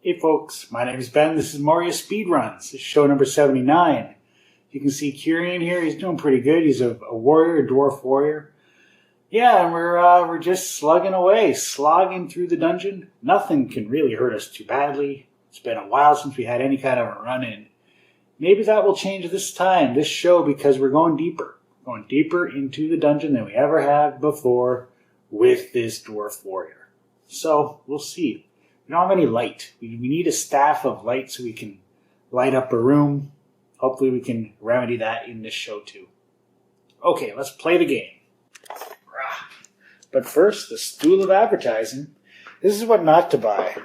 Hey folks, my name is Ben. This is Moria Speedruns. This is show number 79. You can see Kyrian here. He's doing pretty good. He's a warrior, a dwarf warrior. Yeah, and we're just slugging away, slogging through the dungeon. Nothing can really hurt us too badly. It's been a while since we had any kind of a run-in. Maybe that will change this time, this show, because we're going deeper. Going deeper into the dungeon than we ever have before with this dwarf warrior. So, we'll see. We don't have any light. We need a staff of light so we can light up a room. Hopefully we can remedy that in this show too. Okay, let's play the game. But first, the stool of advertising. This is what not to buy.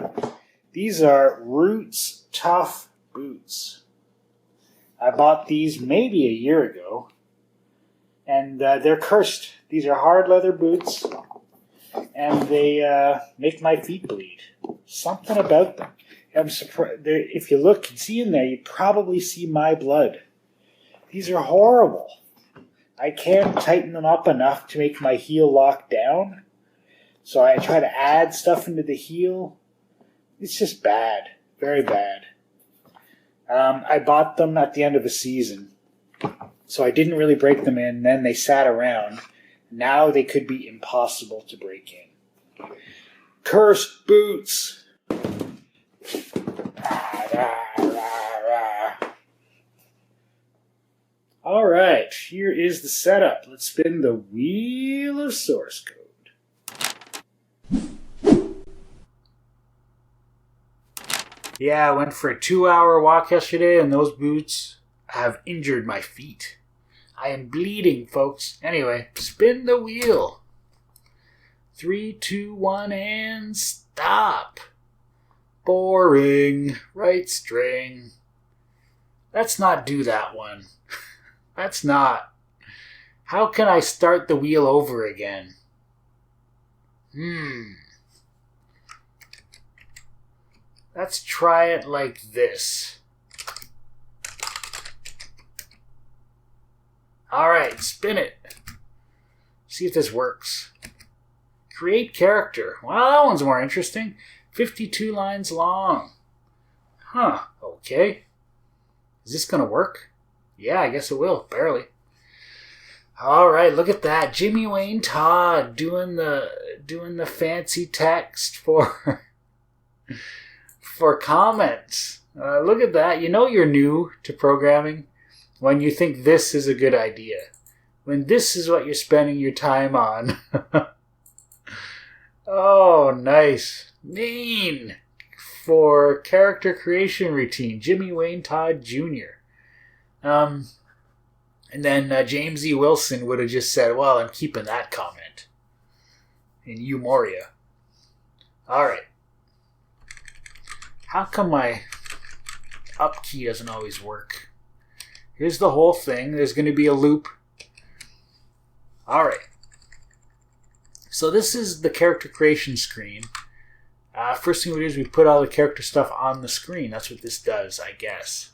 These are Roots Tough Boots. I bought these maybe a year ago. And they're cursed. These are hard leather boots. And they make my feet bleed. Something about them. I'm surprised. If you look and see in there, you probably see my blood. These are horrible. I can't tighten them up enough to make my heel lock down. So I try to add stuff into the heel. It's just bad. Very bad. I bought them at the end of the season. So I didn't really break them in. Then they sat around. Now they could be impossible to break in. Cursed boots. Alright, here is the setup. Let's spin the wheel of source code. Yeah, I went for a 2-hour walk yesterday and those boots have injured my feet. I am bleeding, folks. Anyway, spin the wheel. 3, 2, 1, and stop. Boring. Right string. Let's not do that one. Let's not. How can I start the wheel over again? Let's try it like this. Alright, spin it. See if this works. Create character. Well, that one's more interesting. 52 lines long. Huh, okay. Is this going to work? Yeah, I guess it will. Barely. Alright, look at that. Jimmy Wayne Todd doing the fancy text for comments. Look at that. You know you're new to programming when you think this is a good idea. When this is what you're spending your time on. Oh, nice. Mean. For character creation routine. Jimmy Wayne Todd Jr. And then James E. Wilson would have just said, well, I'm keeping that comment. And you, Moria. Alright. How come my up key doesn't always work? Here's the whole thing. There's going to be a loop. Alright. So this is the character creation screen. First thing we do is we put all the character stuff on the screen. That's what this does, I guess.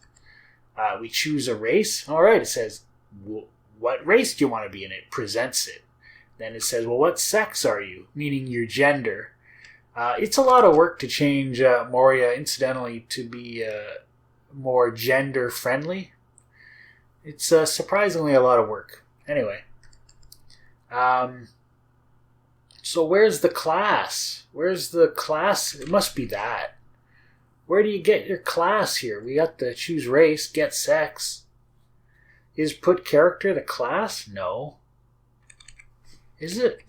We choose a race. Alright, it says, what race do you want to be in? It presents it. Then it says, well, what sex are you? Meaning your gender. It's a lot of work to change Moria, incidentally, to be more gender-friendly. It's surprisingly a lot of work. Anyway. So where's the class? Where's the class? It must be that. Where do you get your class here? We got to choose race, get sex. Is put character the class? No. Is it?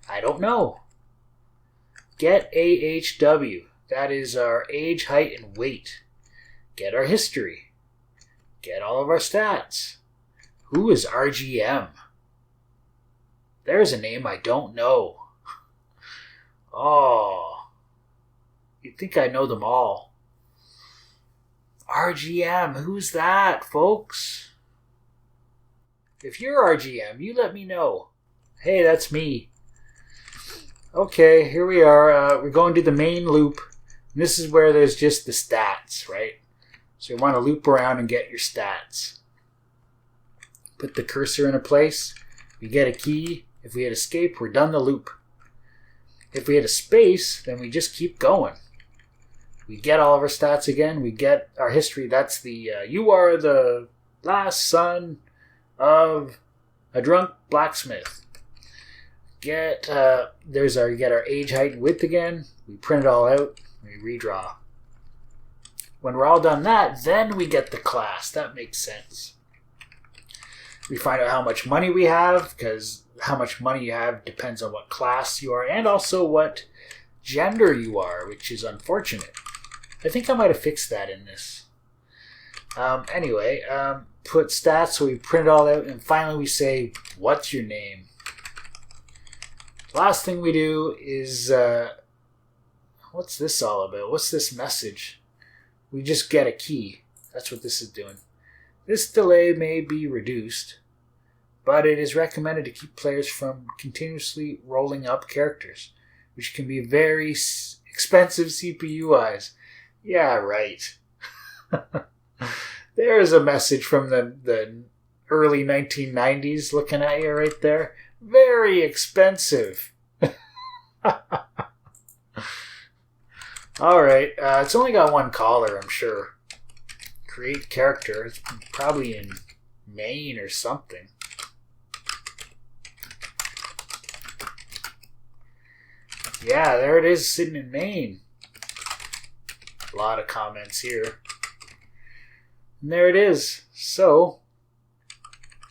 I don't know. Get AHW. That is our age, height, and weight. Get our history. Get all of our stats. Who is RGM? There's a name I don't know. Oh. You'd think I know them all. RGM, who's that, folks? If you're RGM, you let me know. Hey, that's me. Okay, here we are. We're going to the main loop. And this is where there's just the stats, right? So you want to loop around and get your stats. Put the cursor in a place. We get a key. If we hit escape, we're done the loop. If we hit a space, then we just keep going. We get all of our stats again. We get our history. That's the, you are the last son of a drunk blacksmith. You get our age, height, and width again. We print it all out. We redraw. When we're all done that, then we get the class. That makes sense. We find out how much money we have, because how much money you have depends on what class you are, and also what gender you are, which is unfortunate. I think I might have fixed that in this. Anyway, put stats, so we print it all out, and finally we say, what's your name? Last thing we do is, what's this all about? What's this message? We just get a key. That's what this is doing. This delay may be reduced, but it is recommended to keep players from continuously rolling up characters, which can be very expensive CPU-wise. Yeah, right. There's a message from the early 1990s looking at you right there. Very expensive. Alright, it's only got one collar, I'm sure. Create character. It's probably in Maine or something. Yeah, there it is, sitting in Maine. A lot of comments here. And there it is. So,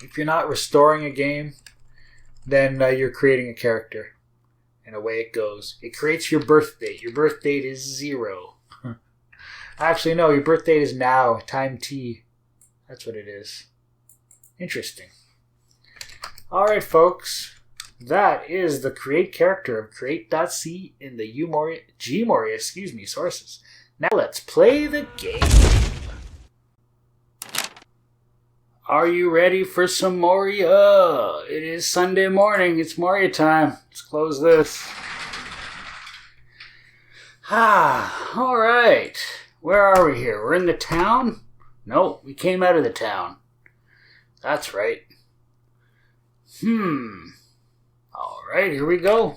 if you're not restoring a game, then you're creating a character. And away it goes. It creates your birth date. Your birth date is 0. Actually, no, your birth date is now. Time T. That's what it is. Interesting. Alright, folks. That is the create character of create.c in the Gmoria, sources. Now let's play the game. Are you ready for some Moria? It is Sunday morning. It's Moria time. Let's close this. Alright. Where are we here? We're in the town? No, we came out of the town. That's right. Alright, here we go.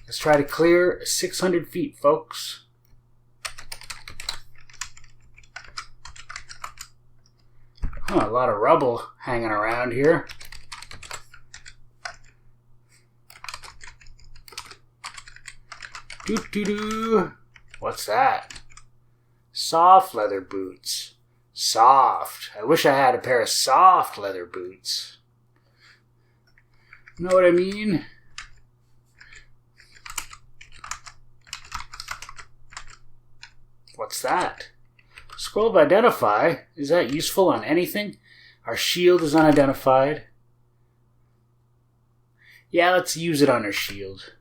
Let's try to clear 600 feet, folks. A lot of rubble hanging around here. Doo-doo-doo. What's that? Soft leather boots. Soft. I wish I had a pair of soft leather boots. Know what I mean? What's that? Scroll of identify. Is that useful on anything? Our shield is unidentified. Yeah, let's use it on our shield.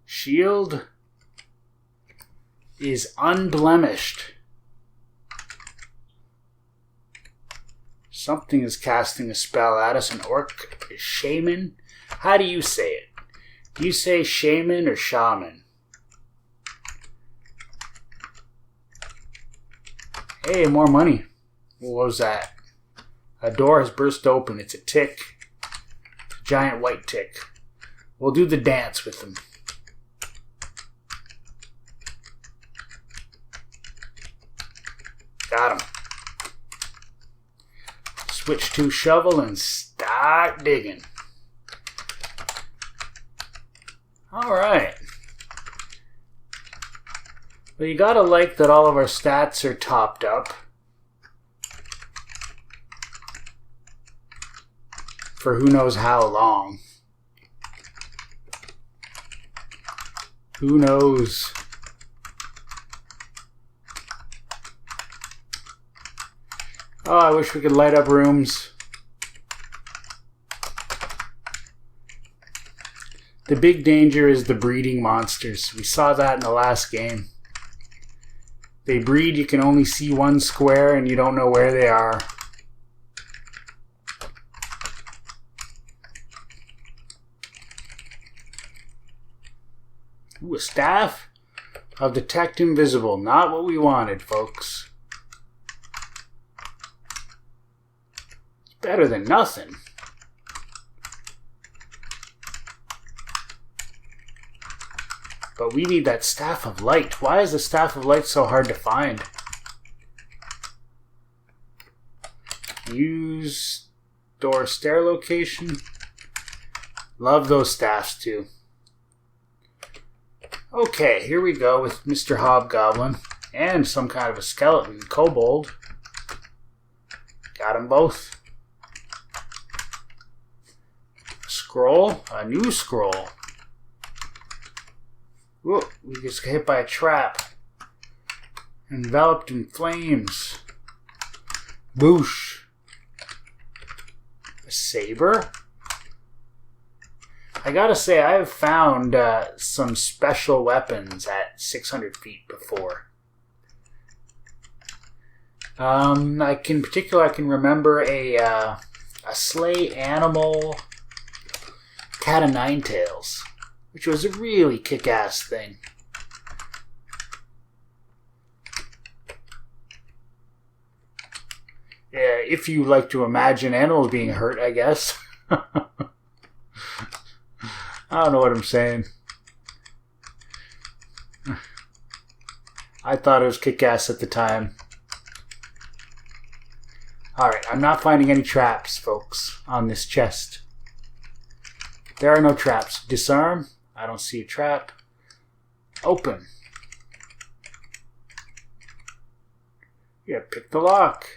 Shield is unblemished. Something is casting a spell at us. An orc, a shaman. How do you say it? Do you say shaman or shaman? Hey, more money. What was that? A door has burst open. It's a tick. It's a giant white tick. We'll do the dance with them. Got him. Switch to shovel and start digging. Alright. Well, you gotta like that all of our stats are topped up. For who knows how long. Who knows? Oh, I wish we could light up rooms. The big danger is the breeding monsters. We saw that in the last game. They breed, you can only see one square and you don't know where they are. Ooh, a staff of detect invisible. Not what we wanted, folks. It's better than nothing. But we need that Staff of Light. Why is the Staff of Light so hard to find? Use door stair location. Love those staffs too. Okay, here we go with Mr. Hobgoblin and some kind of a skeleton kobold. Got them both. Scroll, a new scroll. Whoa, we just got hit by a trap. Enveloped in flames. Boosh. A saber. I gotta say, I have found some special weapons at 600 feet before. I can remember a slay animal cat o' nine tails, which was a really kick-ass thing. Yeah, if you like to imagine animals being hurt, I guess. I don't know what I'm saying. I thought it was kick-ass at the time. Alright, I'm not finding any traps, folks, on this chest. There are no traps. Disarm. I don't see a trap. Open. Yeah, pick the lock.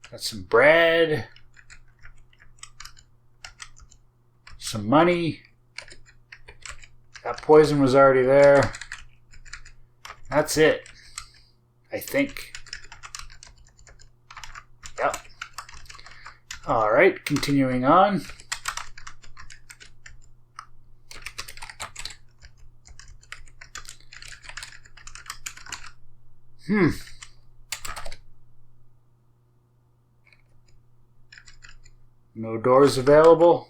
Got some bread. Some money. That poison was already there. That's it. I think. Yep. Alright, continuing on. No doors available.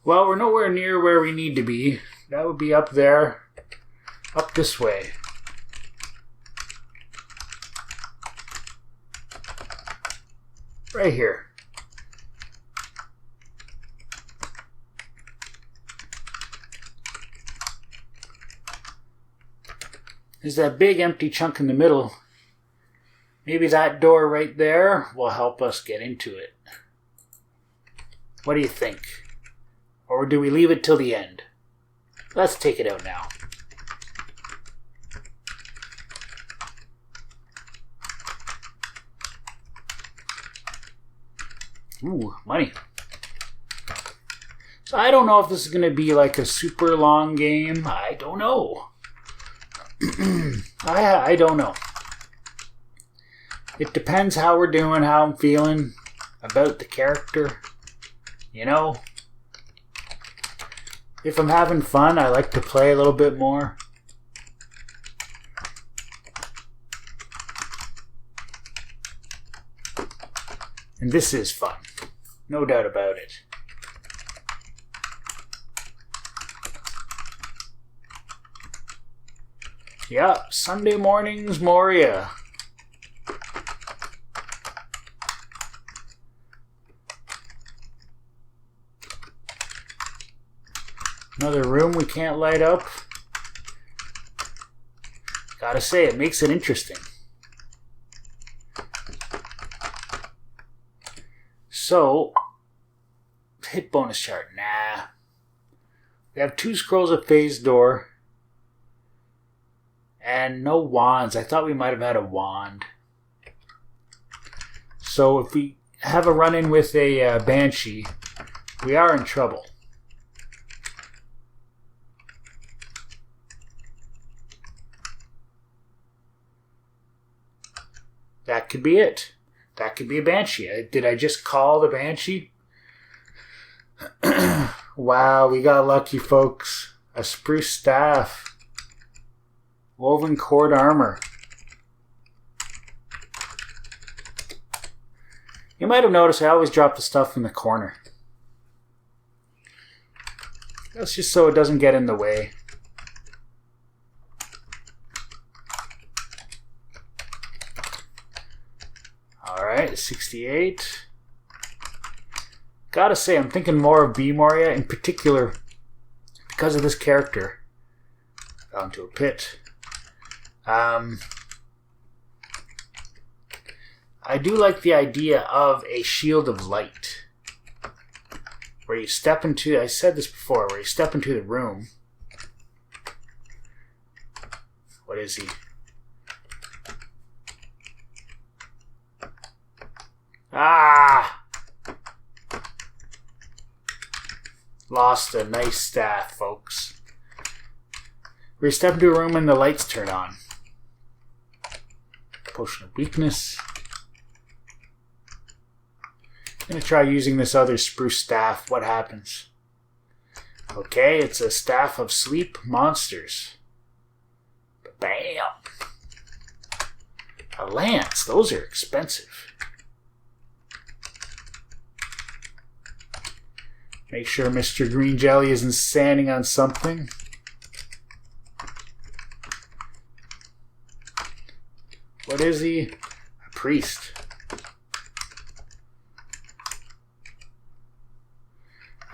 Well, we're nowhere near where we need to be. That would be up there. Up this way. Right here. There's that big empty chunk in the middle. Maybe that door right there will help us get into it. What do you think? Or do we leave it till the end? Let's take it out now. Ooh, money. So I don't know if this is going to be like a super long game. I don't know. I don't know. It depends how we're doing, how I'm feeling about the character. You know? If I'm having fun, I like to play a little bit more. And this is fun. No doubt about it. Yeah, Sunday mornings, Moria. Another room we can't light up. Gotta say, it makes it interesting. So, hit bonus chart. Nah. We have 2 scrolls of phase door. And no wands. I thought we might have had a wand. So if we have a run-in with a banshee, we are in trouble. That could be it. That could be a banshee. Did I just call the banshee? Wow, we got lucky, folks. A spruce staff. Woven cord armor. You might have noticed I always drop the stuff in the corner. That's just so it doesn't get in the way. Alright, Alright, 68. Gotta say, I'm thinking more of B Moria, in particular because of this character. Fell into a pit. I do like the idea of a shield of light. Where you step into, I said this before, where you step into the room. What is he? Ah! Lost a nice staff, folks. Where you step into a room and the lights turn on. Potion of weakness. I'm going to try using this other spruce staff. What happens? Okay, it's a staff of sleep monsters. Bam! A lance. Those are expensive. Make sure Mr. Green Jelly isn't standing on something. What is he? A priest.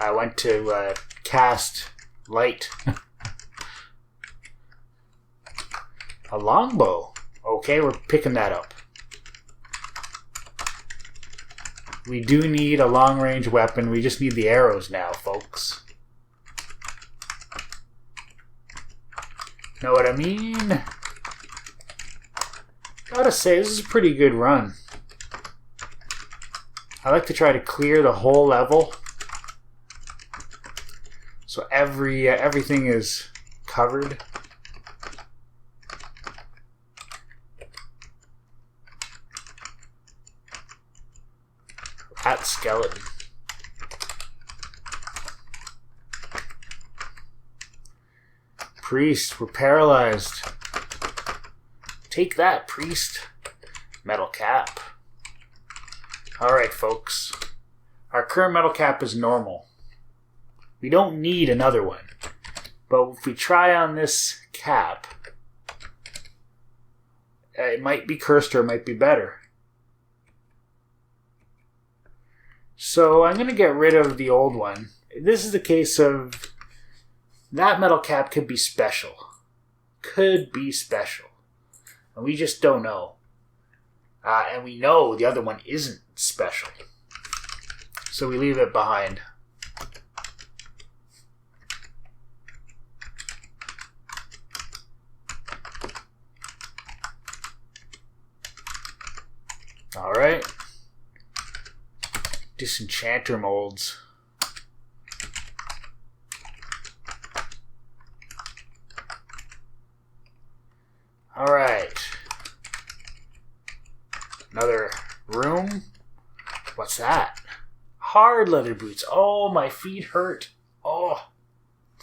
I went to cast light. A longbow. Okay, we're picking that up. We do need a long-range weapon. We just need the arrows now, folks. Know what I mean? Gotta say, this is a pretty good run. I like to try to clear the whole level. So everything is covered. Rat skeleton. Priest, we're paralyzed. Take that, priest. Metal cap. Alright, folks. Our current metal cap is normal. We don't need another one. But if we try on this cap, it might be cursed or it might be better. So I'm going to get rid of the old one. This is the case of that metal cap could be special. Could be special. And we just don't know. And we know the other one isn't special. So we leave it behind. Alright. Disenchanter molds. Alright. Another room. What's that? Hard leather boots. Oh, my feet hurt. Oh,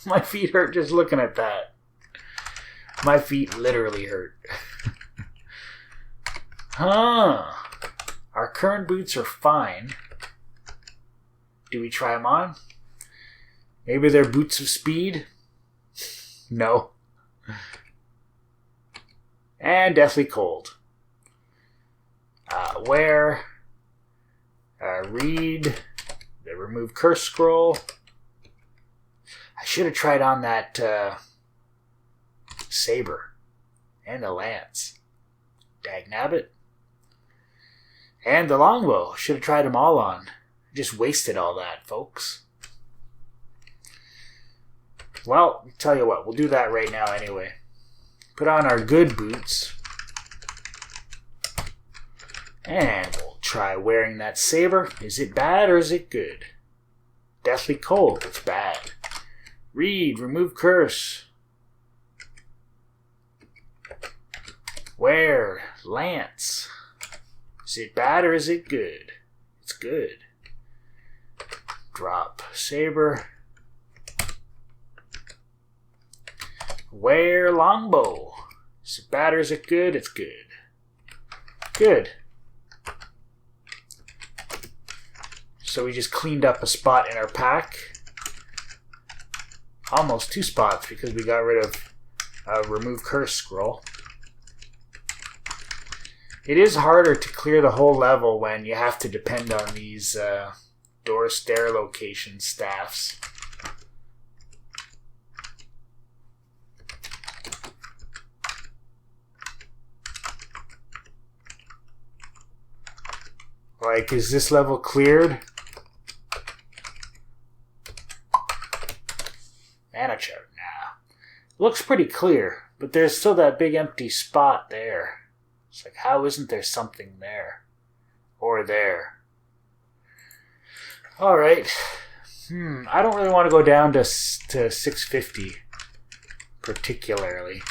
my feet hurt just looking at that. My feet literally hurt. Huh. Our current boots are fine. Do we try them on? Maybe they're boots of speed? No. And deathly cold. Wear. Read. The remove curse scroll. I should have tried on that saber. And the lance. Dagnabbit. And the longbow. Should have tried them all on. Just wasted all that, folks. Well, tell you what, we'll do that right now anyway. Put on our good boots. And we'll try wearing that saber. Is it bad or is it good? Deathly cold, it's bad. Read, remove curse. Wear, lance. Is it bad or is it good? It's good. Drop saber. Wear longbow. Is it bad or is it good? It's good. Good. So we just cleaned up a spot in our pack. Almost 2 spots because we got rid of remove curse scroll. It is harder to clear the whole level when you have to depend on these door stair location staffs. Like, is this level cleared? Mana chart, nah. Looks pretty clear, but there's still that big empty spot there. It's like, how isn't there something there? Or there? Alright. I don't really want to go down to 650, particularly.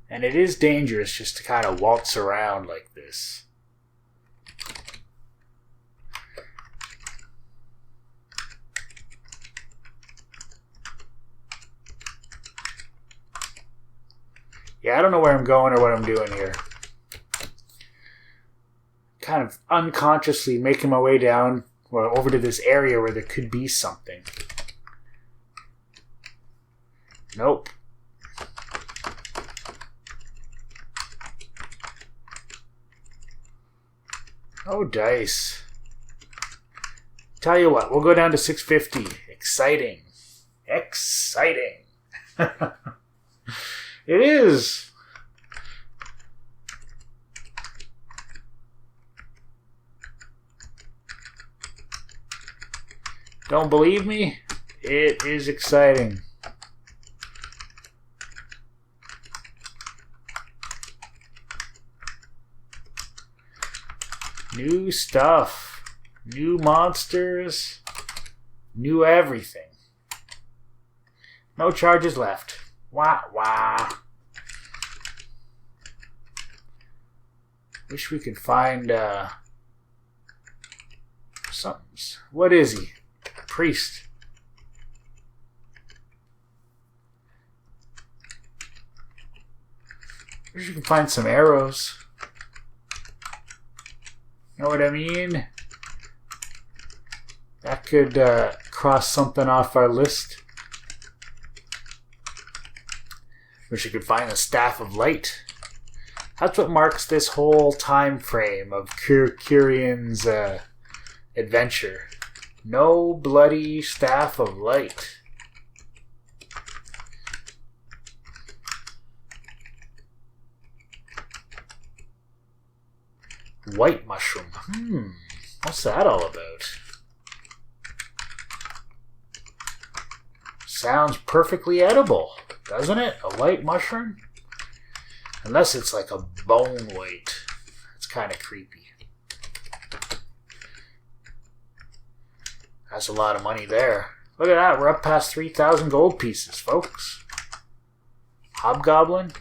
And it is dangerous just to kind of waltz around like this. Yeah, I don't know where I'm going or what I'm doing here. Kind of unconsciously making my way down, well, over to this area where there could be something. Nope. Oh, dice. Tell you what, we'll go down to 650. Exciting. Exciting. It is. Don't believe me? It is exciting. New stuff. New monsters. New everything. No charges left. Wah, wah. Wish we could find, something. What is he? Priest. Wish we could find some arrows. Know what I mean? That could, cross something off our list. Wish you could find the Staff of Light. That's what marks this whole time frame of Curion's adventure. No bloody Staff of Light. White mushroom. What's that all about? Sounds perfectly edible. Doesn't it? A white mushroom? Unless it's like a bone white. It's kind of creepy. That's a lot of money there. Look at that. We're up past 3,000 gold pieces, folks. Hobgoblin.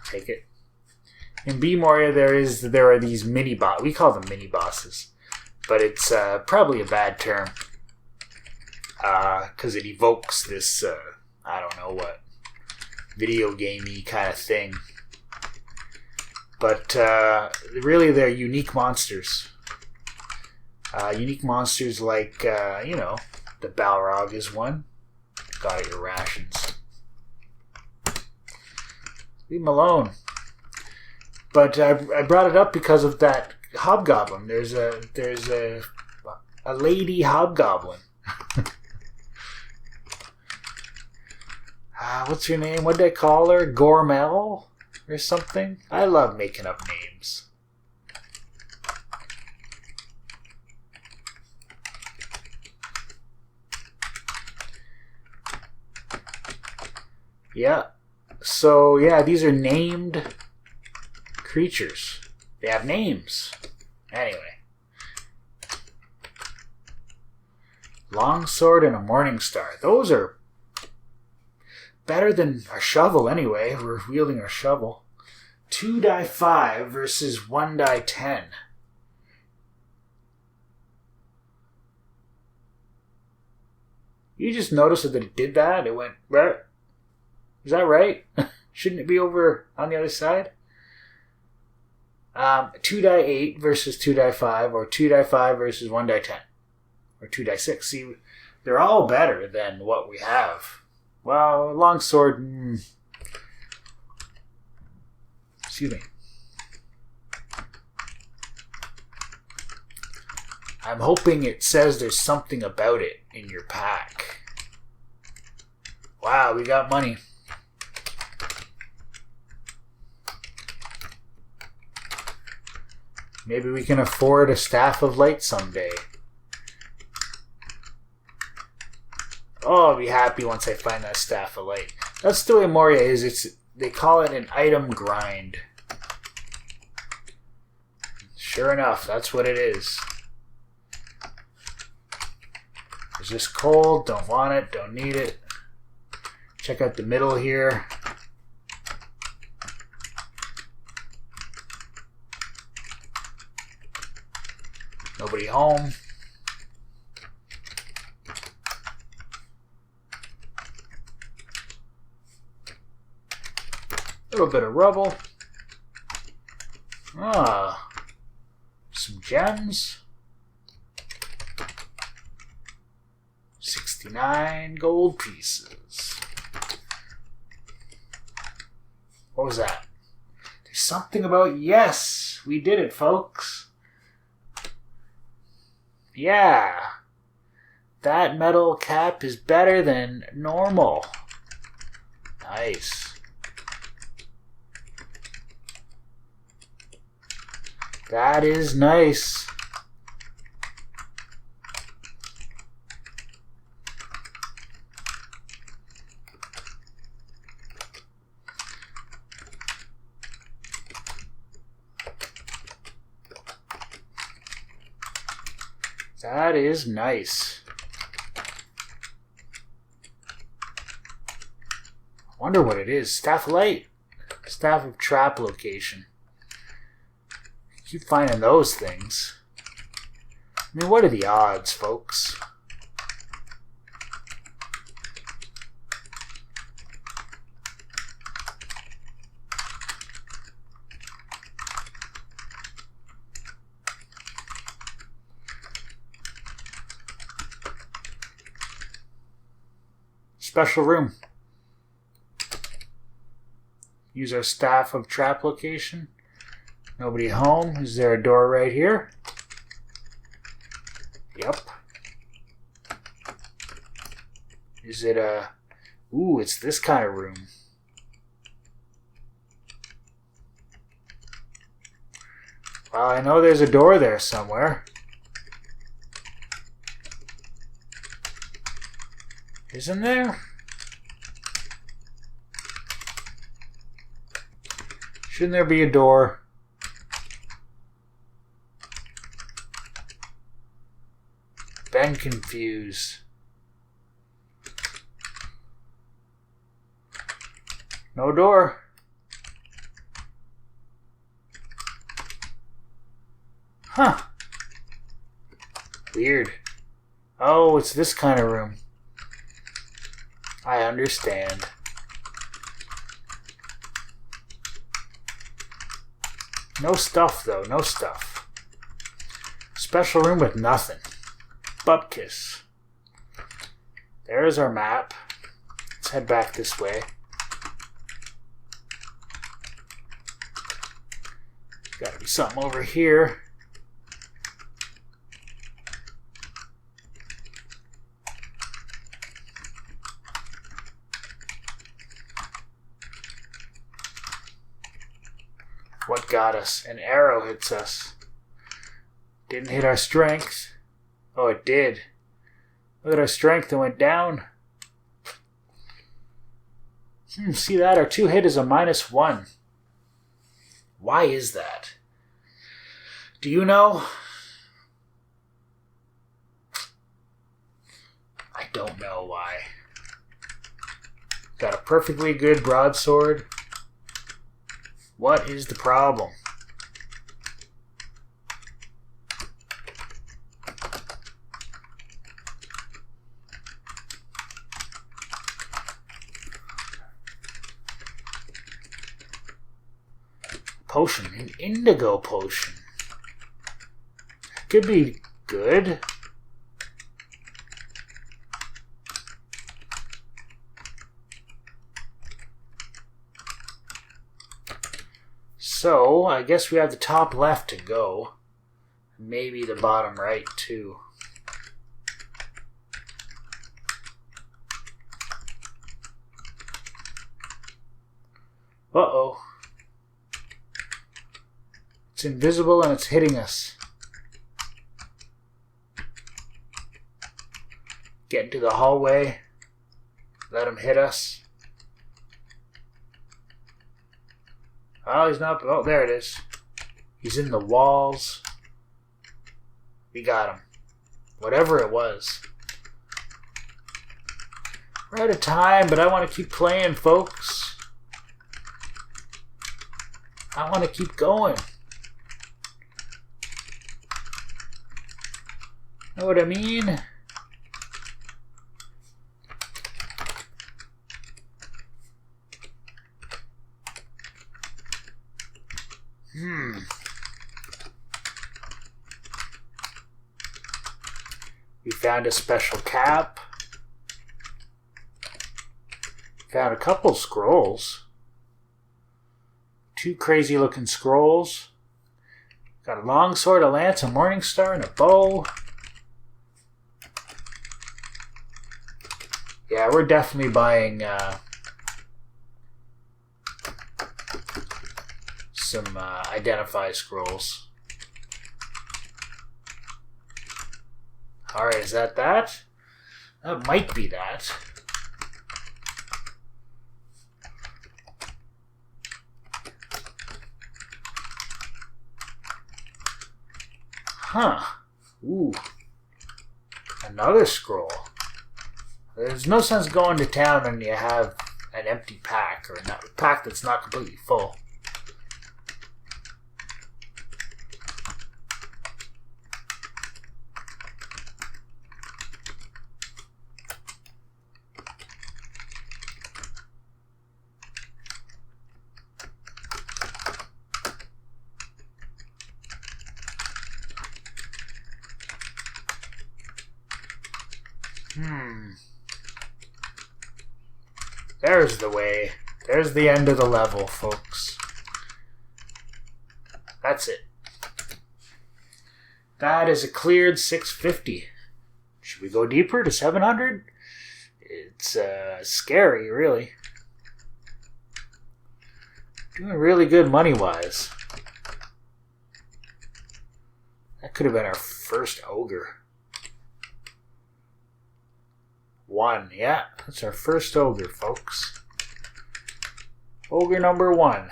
Take it. In Moria, there are these mini-boss. We call them mini-bosses. But it's probably a bad term. Because it evokes this, I don't know what, video gamey kind of thing. But really they're unique monsters. Unique monsters like, the Balrog is one. Got your rations. Leave him alone. But I brought it up because of that hobgoblin. There's a lady hobgoblin. What's her name? What did I call her? Gormel or something? I love making up names. Yeah. So, yeah, these are named creatures. They have names. Anyway. Longsword and a morning star. Those are better than our shovel anyway. We're wielding our shovel. 2 die 5 versus 1 die 10. You just noticed that it did that? It went, right? Is that right? Shouldn't it be over on the other side? 2 die 8 versus 2 die 5, or 2 die 5 versus 1 die 10, or 2 die 6. See, they're all better than what we have. Well, longsword. Excuse me. I'm hoping it says there's something about it in your pack. Wow, we got money. Maybe we can afford a Staff of Light someday. Oh, I'll be happy once I find that Staff of Light. That's the way Moria is. They call it an item grind. Sure enough, that's what it is. Is this cold? Don't want it. Don't need it. Check out the middle here. Nobody home. A little bit of rubble. Some gems. 69 gold pieces. What was that? There's something about... Yes! We did it, folks. Yeah. That metal cap is better than normal. Nice. That is nice. That is nice. I wonder what it is. Staff of Light. Staff of Trap location. Keep finding those things. I mean, what are the odds, folks? Special room. Use our Staff of Trap location. Nobody home. Is there a door right here? Yep. Is it a... Ooh, it's this kind of room. Well, I know there's a door there somewhere. Isn't there? Shouldn't there be a door? Been confused. No door. Huh. Weird. Oh, it's this kind of room. I understand. No stuff, though. No stuff. Special room with nothing. Bupkis. There's our map. Let's head back this way. Gotta be something over here. What got us? An arrow hits us. Didn't hit our strength. Oh, it did. Look at our strength, it went down. See that? Our 2 hit is a -1. Why is that? Do you know? I don't know why. Got a perfectly good broadsword. What is the problem? Potion. An indigo potion. Could be good. So, I guess we have the top left to go. Maybe the bottom right, too. Uh-oh. It's invisible and it's hitting us. Get into the hallway. Let him hit us. Oh, he's not... Oh, there it is. He's in the walls. We got him. Whatever it was. We're out of time, but I want to keep playing, folks. I want to keep going. Know what I mean? We found a special cap. Found a couple scrolls. 2 crazy looking scrolls. Got a long sword, a lance, a morning star, and a bow. Yeah, we're definitely buying some identify scrolls. Alright, is that that? That might be that. Huh. Ooh. Another scroll. There's no sense going to town when you have an empty pack, or a pack that's not completely full. There's the way. There's the end of the level, folks. That's it. That is a cleared 650. Should we go deeper to 700? It's scary, really. Doing really good money-wise. That could have been our first ogre. 1, yeah, that's our first ogre, folks. Ogre number 1.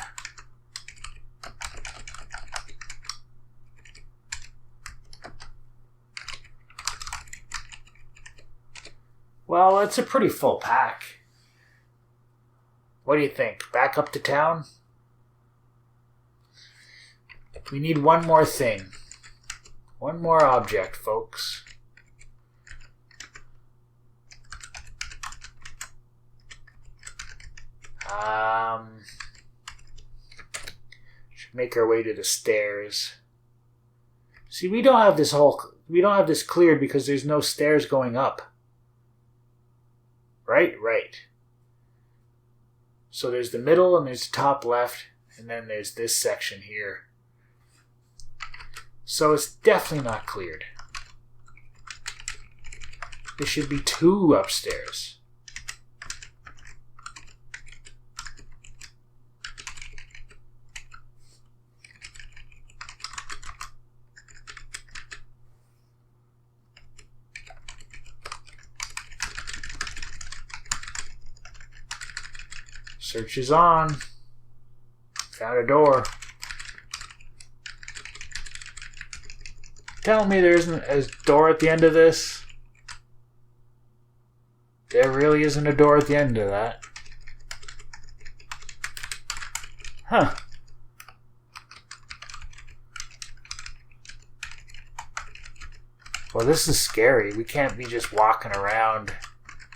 Well, it's a pretty full pack. What do you think? Back up to town? We need one more thing. One more object, folks. Should make our way to the stairs. See, we don't have this cleared because there's no stairs going up. Right? Right. So there's the middle and there's the top left, and then there's this section here. So it's definitely not cleared. There should be 2 upstairs. Search is on. Found a door. Tell me there isn't a door at the end of this. There really isn't a door at the end of that. Huh. Well, this is scary. We can't be just walking around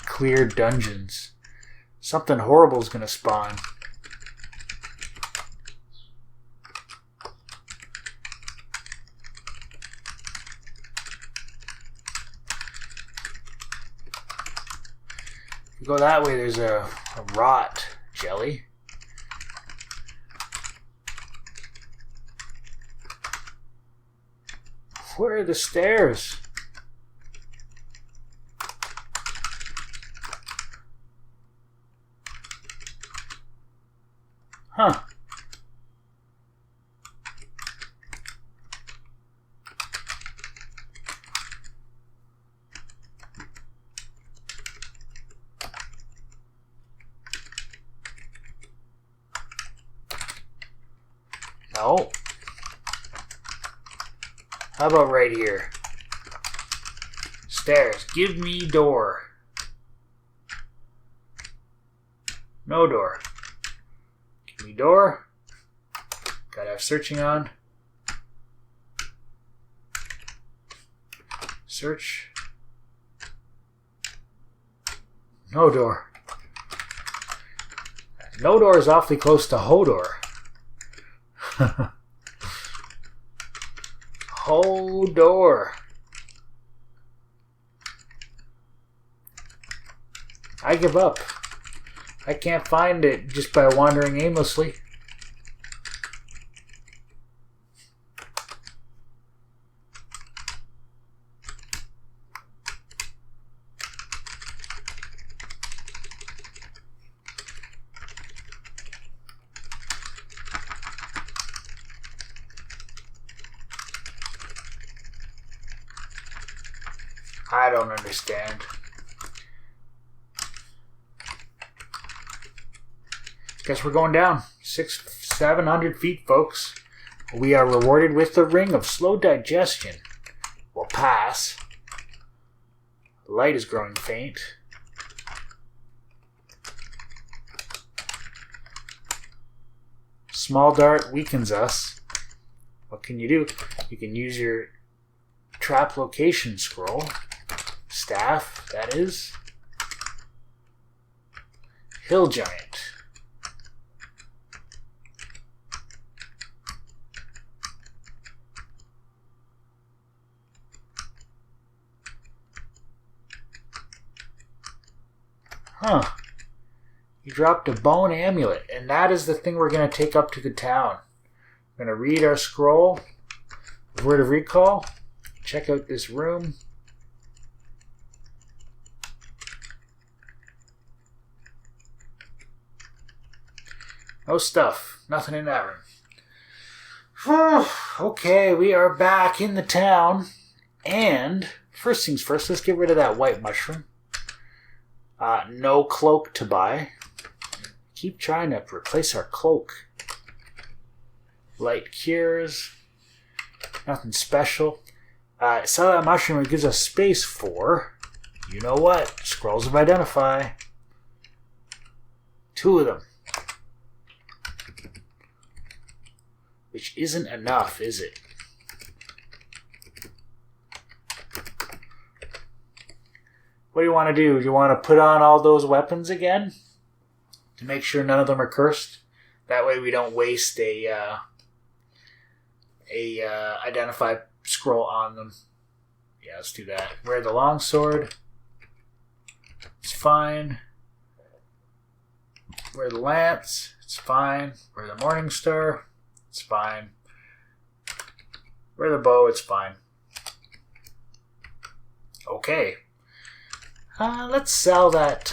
cleared dungeons. Something horrible is going to spawn. Go that way, there's a rot jelly. Where are the stairs? Huh. No. How about right here? Stairs. Give me door. No door. Give me door. Gotta have searching on. Search. No door. No door is awfully close to Hodor. Hodor. I give up. I can't find it just by wandering aimlessly. I don't understand. Guess we're going down. 700 feet, folks. We are rewarded with the ring of slow digestion. We'll pass. The light is growing faint. Small dart weakens us. What can you do? You can use your trap location scroll. Staff, that is. Hill Giant. Huh. You dropped a bone amulet, and that is the thing we're going to take up to the town. We're going to read our scroll. Word of recall. Check out this room. No stuff. Nothing in that room. Okay, we are back in the town. And first things first, let's get rid of that white mushroom. No cloak to buy. Keep trying to replace our cloak. Light cures. Nothing special. Sell that mushroom. It gives us space for, you know what? Scrolls of Identify. 2 of them. Which isn't enough, is it? What do you want to do? Do you want to put on all those weapons again? To make sure none of them are cursed? That way we don't waste a identify scroll on them. Yeah, let's do that. Wear the longsword. It's fine. Wear the lance. It's fine. Wear the morning star. It's fine. Wear the bow. It's fine. Okay. Let's sell that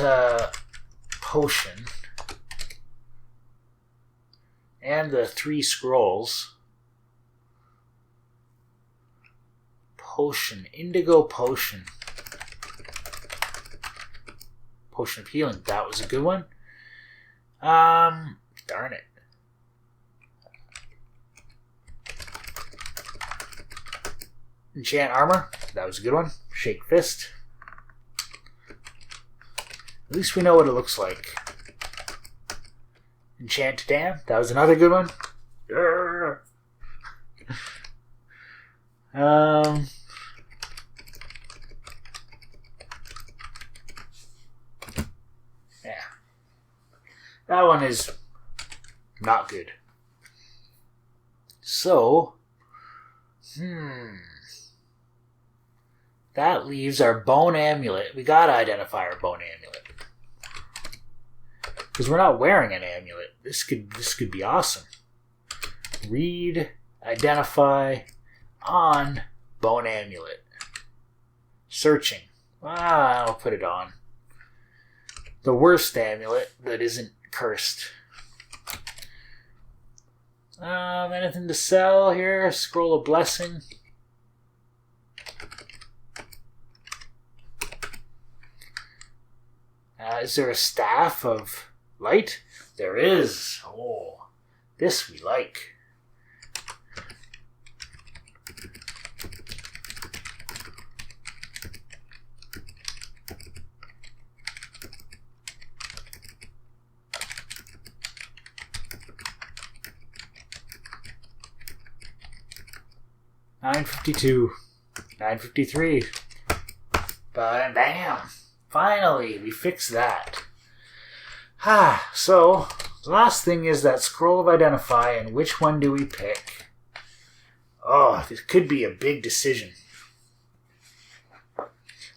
potion. And the 3 scrolls. Potion. Indigo potion. Potion of healing. That was a good one. Darn it. Enchant armor. That was a good one. Shake fist. At least we know what it looks like. Enchant dam. That was another good one. Yeah. That one is not good. So, that leaves our bone amulet. We gotta identify our bone amulet. Because we're not wearing an amulet. This could be awesome. Read, identify, on, bone amulet. Searching. I'll put it on. The worst amulet that isn't cursed. Anything to sell here? Scroll of blessing. Is there a staff of light? There is. Oh, this we like. $9.52. $9.53. Bam! Finally, we fixed that. So, the last thing is that scroll of identify, and which one do we pick? Oh, this could be a big decision.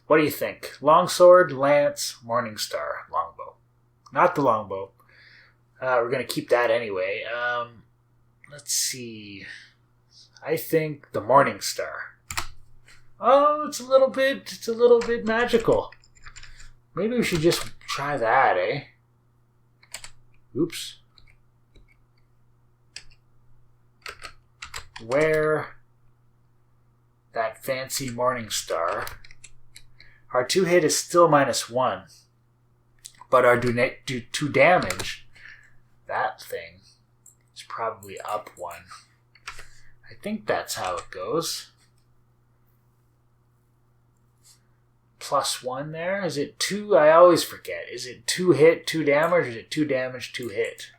What do you think? Longsword, lance, morningstar, longbow. Not the longbow. We're going to keep that anyway. Let's see. I think the morningstar. Oh, it's a little bit magical. Maybe we should just try that, eh? Oops. Wear that fancy morningstar. Our 2 hit is still -1, but our do 2 damage, that thing, is probably up 1. I think that's how it goes. +1 there. Is it 2? I always forget. Is it 2 hit, 2 damage, or is it 2 damage, 2 hit?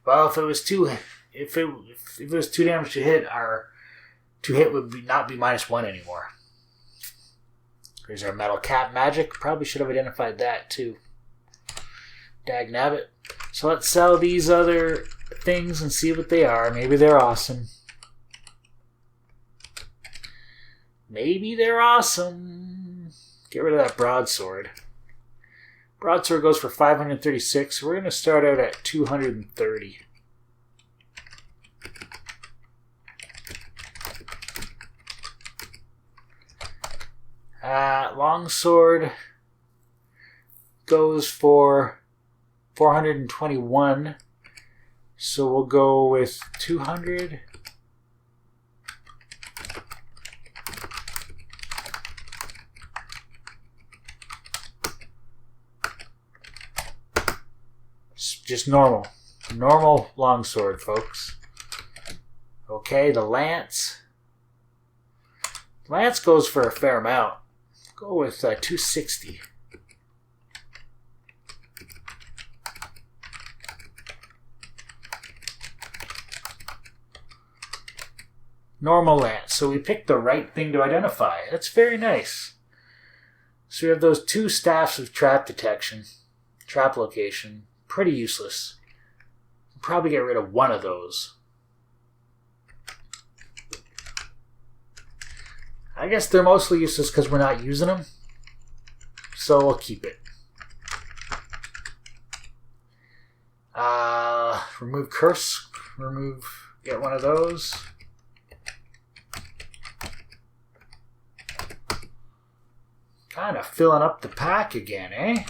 Well, if it was 2 damage, 2 hit, our 2 hit would not be -1 anymore. Here's our metal cap magic. Probably should have identified that too. Dagnabbit. So let's sell these other things and see what they are. Maybe they're awesome. Maybe they're awesome. Get rid of that broadsword. Broadsword goes for 536. We're going to start out at 230. Longsword goes for 421. So we'll go with 200. Just normal longsword, folks. Okay, the lance. Lance goes for a fair amount. Go with 260. Normal lance. So we picked the right thing to identify. That's very nice. So we have those 2 staffs of trap detection, trap location. Pretty useless. We'll probably get rid of 1 of those. I guess they're mostly useless because we're not using them. So we'll keep it. Remove curse. Get 1 of those. Kind of filling up the pack again, eh?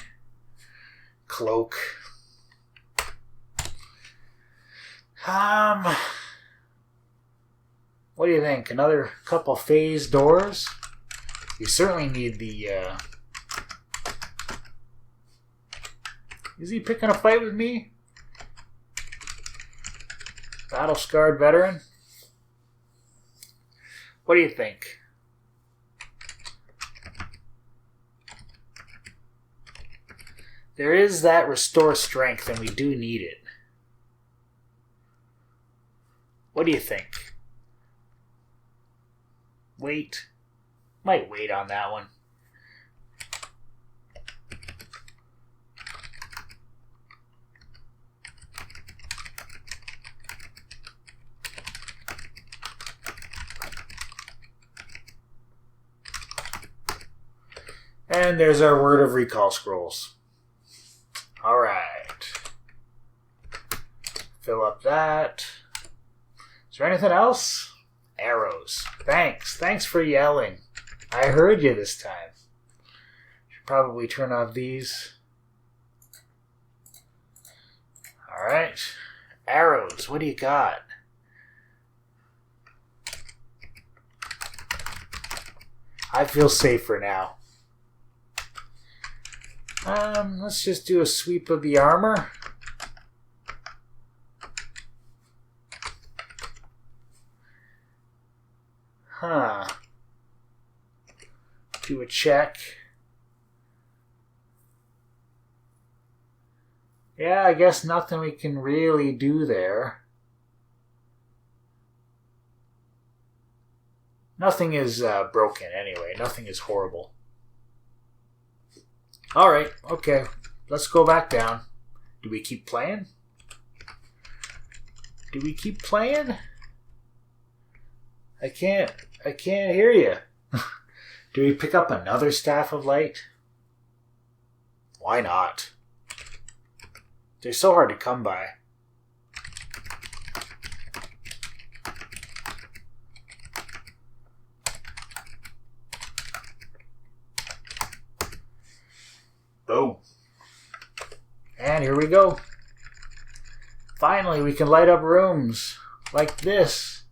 Cloak. What do you think? Another couple phase doors? You certainly need the, Is he picking a fight with me? Battle-scarred veteran? What do you think? There is that restore strength, and we do need it. What do you think? Wait. Might wait on that one. And there's our word of recall scrolls. All right. Fill up that. Is there anything else? Arrows. Thanks for yelling. I heard you this time. Should probably turn off these. Alright. Arrows. What do you got? I feel safer now. Let's just do a sweep of the armor. Do a check. Yeah, I guess nothing we can really do there. Nothing is broken anyway. Nothing is horrible. Alright, okay. Let's go back down. Do we keep playing? Do we keep playing? I can't hear you. Do we pick up another Staff of Light? Why not? They're so hard to come by. Boom. And here we go. Finally, we can light up rooms like this.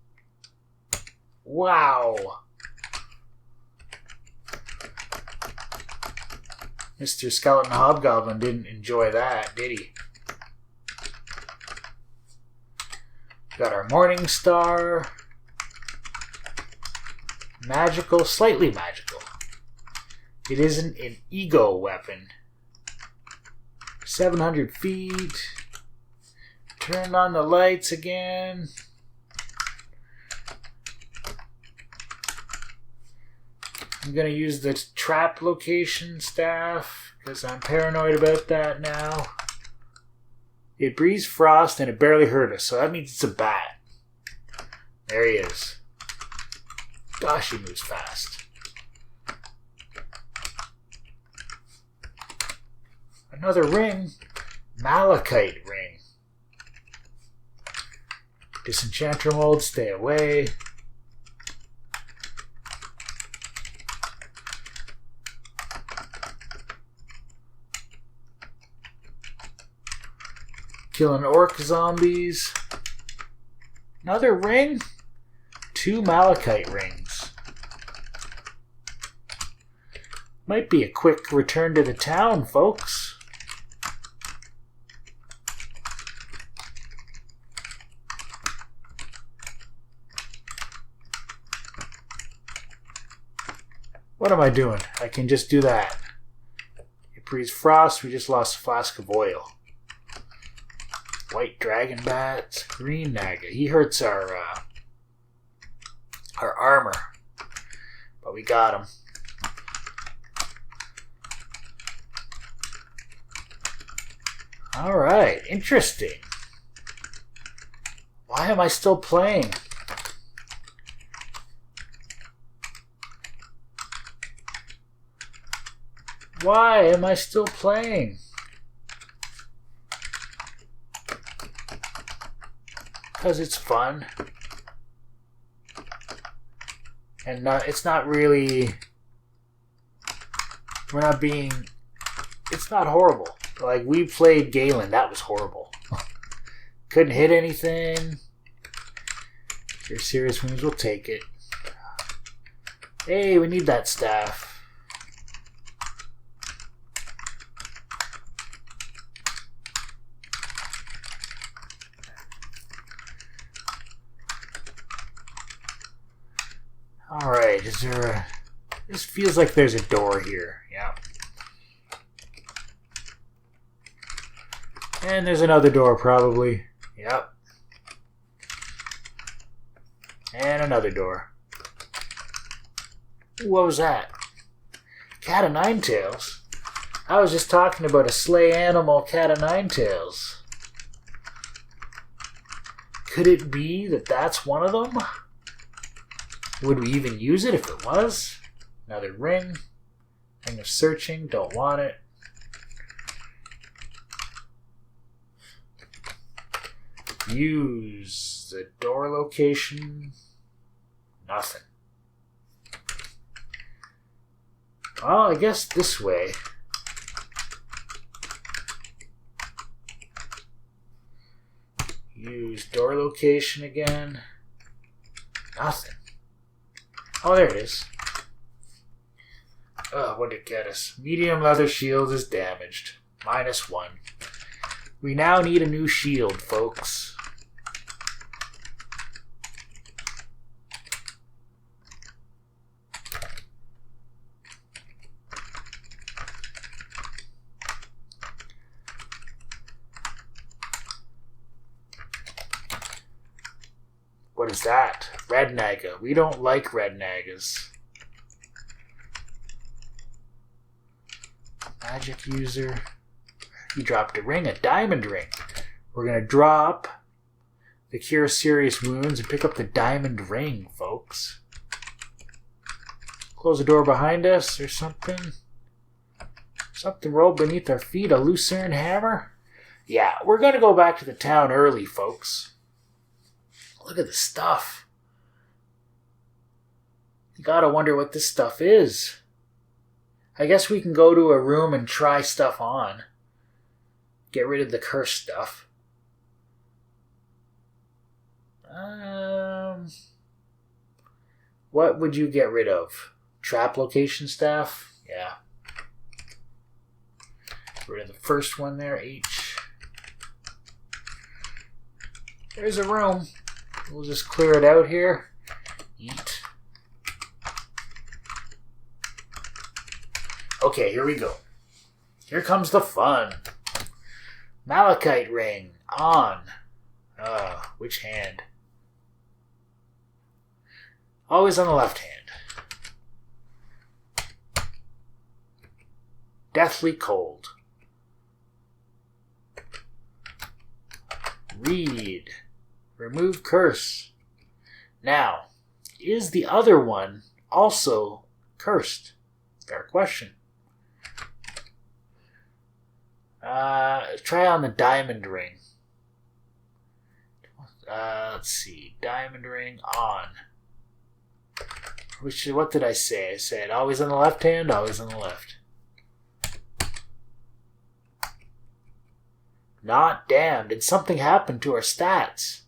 Wow. Mr. Skeleton Hobgoblin didn't enjoy that, did he? Got our Morning Star. Magical, slightly magical. It isn't an ego weapon. 700 feet. Turn on the lights again. I'm going to use the trap location staff because I'm paranoid about that now. It breathes frost and it barely hurt us, so that means it's a bat. There he is. Gosh, he moves fast. Another ring. Malachite ring. Disenchanter mold, stay away. Killing orc zombies. Another ring? 2 malachite rings. Might be a quick return to the town, folks. What am I doing? I can just do that. It breathes frost. We just lost a flask of oil. White dragon bats, green naga. He hurts our armor, but we got him. All right, interesting. Why am I still playing? Why am I still playing? Because it's fun. And it's not really... It's not horrible. Like, we played Galen. That was horrible. Couldn't hit anything. If you're serious wounds, we'll take it. Hey, we need that staff. Alright, is there a... This feels like there's a door here. Yeah. And there's another door, probably. Yep. And another door. Ooh, what was that? Cat of nine tails? I was just talking about a slay animal cat of nine tails. Could it be that that's one of them? Would we even use it if it was? Another ring. Ring of searching. Don't want it. Use the door location. Nothing. Well, I guess this way. Use door location again. Nothing. Oh, there it is. Oh, what did it get us? Medium leather shield is damaged. -1. We now need a new shield, folks. What is that? Red Naga. We don't like red Nagas. Magic user. He dropped a ring, a diamond ring. We're going to drop the Cure Serious Wounds and pick up the diamond ring, folks. Close the door behind us or something. Something rolled beneath our feet, a lucerne hammer. Yeah, we're going to go back to the town early, folks. Look at the stuff. You gotta wonder what this stuff is. I guess we can go to a room and try stuff on. Get rid of the cursed stuff. What would you get rid of? Trap location staff? Yeah. Get rid of the first one there, H. There's a room. We'll just clear it out here. Eat. Okay, here we go. Here comes the fun. Malachite ring. On. Which hand? Always on the left hand. Deathly cold. Read. Remove curse. Now, is the other one also cursed? Fair question. Try on the diamond ring. Let's see. Diamond ring on. What did I say? I said always on the left hand, always on the left. Not damned. Did something happen to our stats?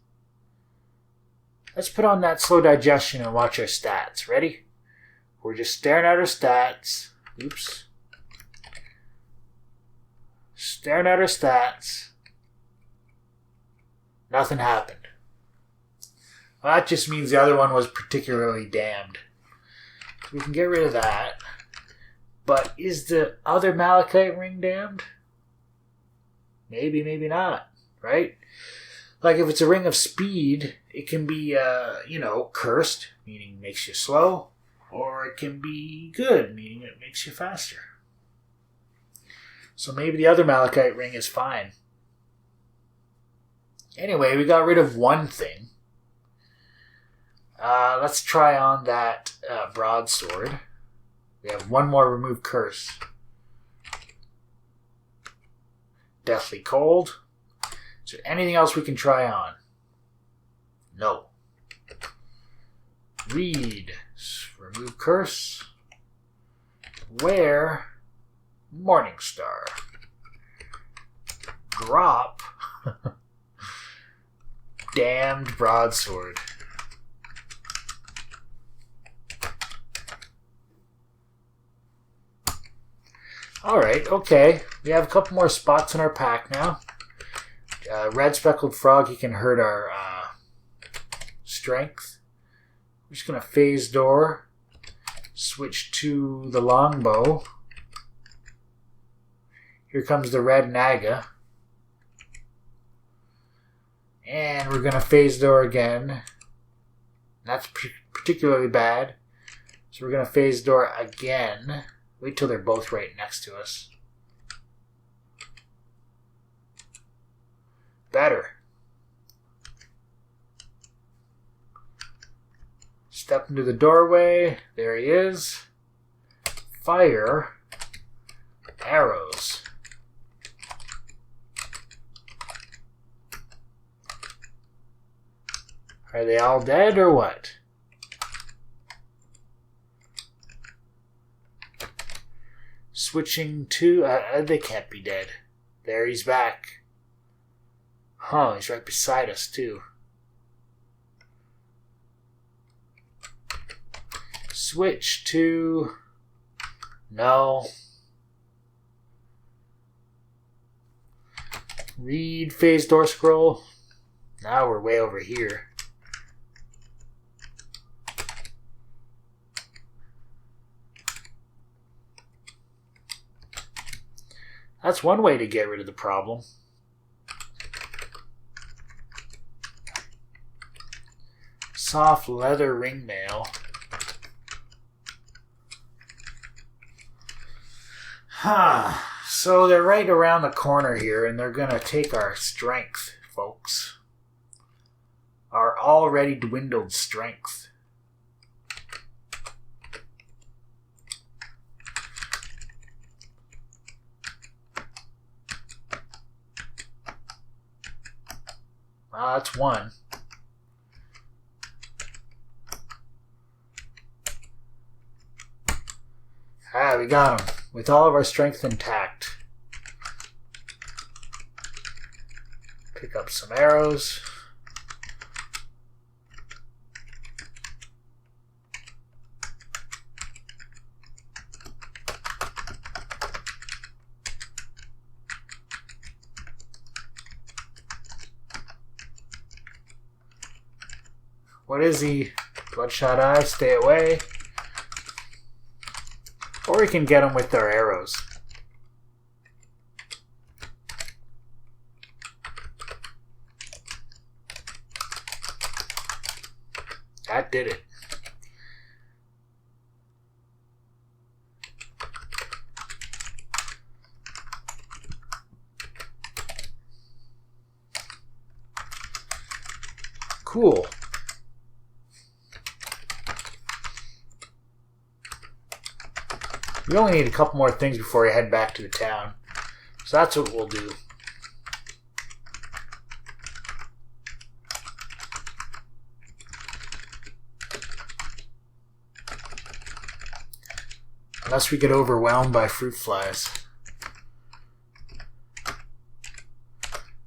Let's put on that slow digestion and watch our stats. Ready? We're just staring at our stats. Oops. Staring at our stats. Nothing happened. Well, that just means the other one was particularly damned. So we can get rid of that. But is the other malachite ring damned? Maybe, maybe not. Right? Like if it's a ring of speed, it can be, cursed, meaning makes you slow. Or it can be good, meaning it makes you faster. So maybe the other malachite ring is fine. Anyway, we got rid of one thing. Let's try on that broadsword. We have one more remove curse. Deathly cold. Is there anything else we can try on? No. Read. Remove curse. Wear. Morningstar. Drop. Damned broadsword. Alright, okay. We have a couple more spots in our pack now. Red speckled frog, he can hurt our strength. We're just going to phase door. Switch to the longbow. Here comes the red naga. And we're going to phase door again. That's particularly bad. So we're going to phase door again. Wait till they're both right next to us. Better. Step into the doorway. There he is. Fire. Arrows. Are they all dead or what? Switching to... they can't be dead. There, he's back. Huh, he's right beside us, too. Switch to... No. Read phase door scroll. Now we're way over here. That's one way to get rid of the problem. Soft leather ringmail. Huh. So they're right around the corner here, and they're going to take our strength, folks. Our already dwindled strength. Well, that's one. Ah, we got him. With all of our strength intact. Pick up some arrows. What is he? Bloodshot eye, stay away. Or we can get him with our arrows. That did it. Cool. We only need a couple more things before we head back to the town. So that's what we'll do. Unless we get overwhelmed by fruit flies.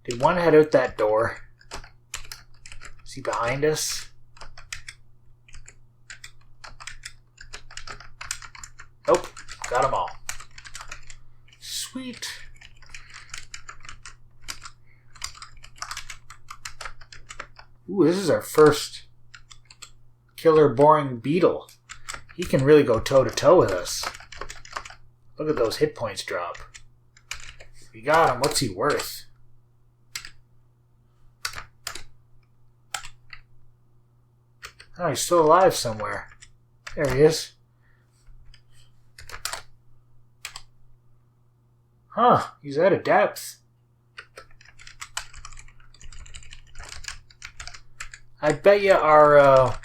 Did one head out that door? Is he behind us? Nope. Got them all. Sweet. Ooh, this is our first killer boring beetle. He can really go toe-to-toe with us. Look at those hit points drop. We got him. What's he worth? Oh, he's still alive somewhere. There he is. Huh, he's out of depth. I bet you our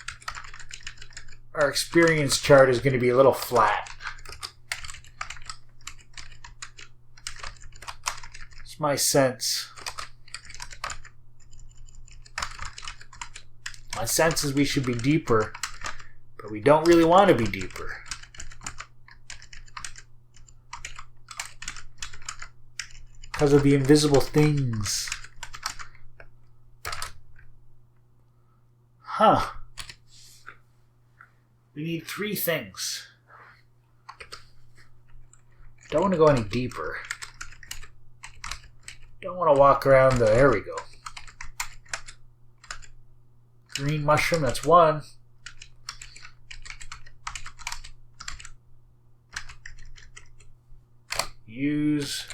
experience chart is going to be a little flat. It's my sense. My sense is we should be deeper, but we don't really want to be deeper. Because of the invisible things. Huh. We need 3 things. Don't want to go any deeper. Don't want to walk around the... There we go. Green mushroom, that's 1. Use...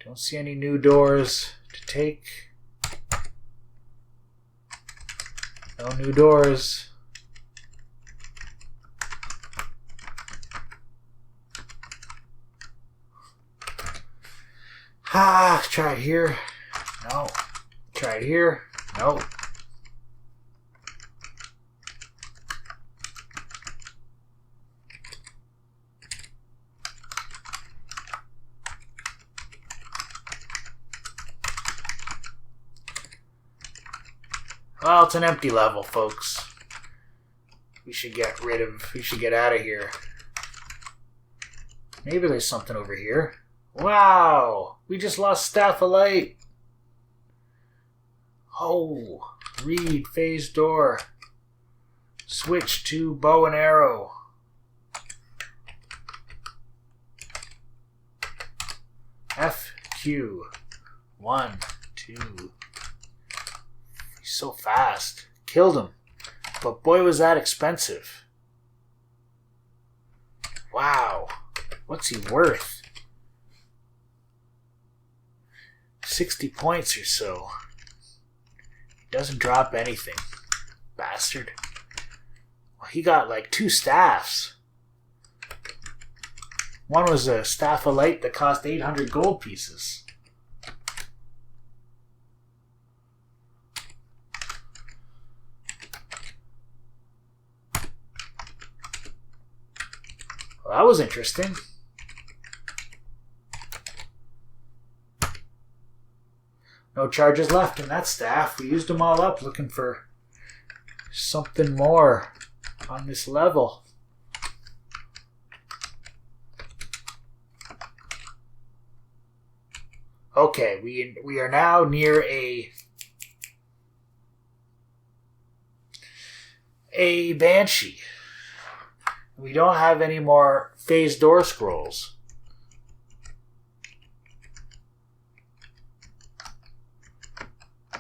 Don't see any new doors to take. No new doors. Ah, try it here. No. Try it here. No. Well, it's an empty level, folks. We should get out of here. Maybe there's something over here. Wow! We just lost Staff of Light. Oh, read phase door. Switch to bow and arrow. FQ. 1, 2. He's so fast. Killed him. But boy, was that expensive. Wow. What's he worth? 60 points or so. He doesn't drop anything. Bastard. Well, he got like 2 staffs. One was a staff of light that cost 800 gold pieces. Well, that was interesting. No charges left in that staff. We used them all up looking for something more on this level. Okay, we are now near a banshee. We don't have any more phase door scrolls. I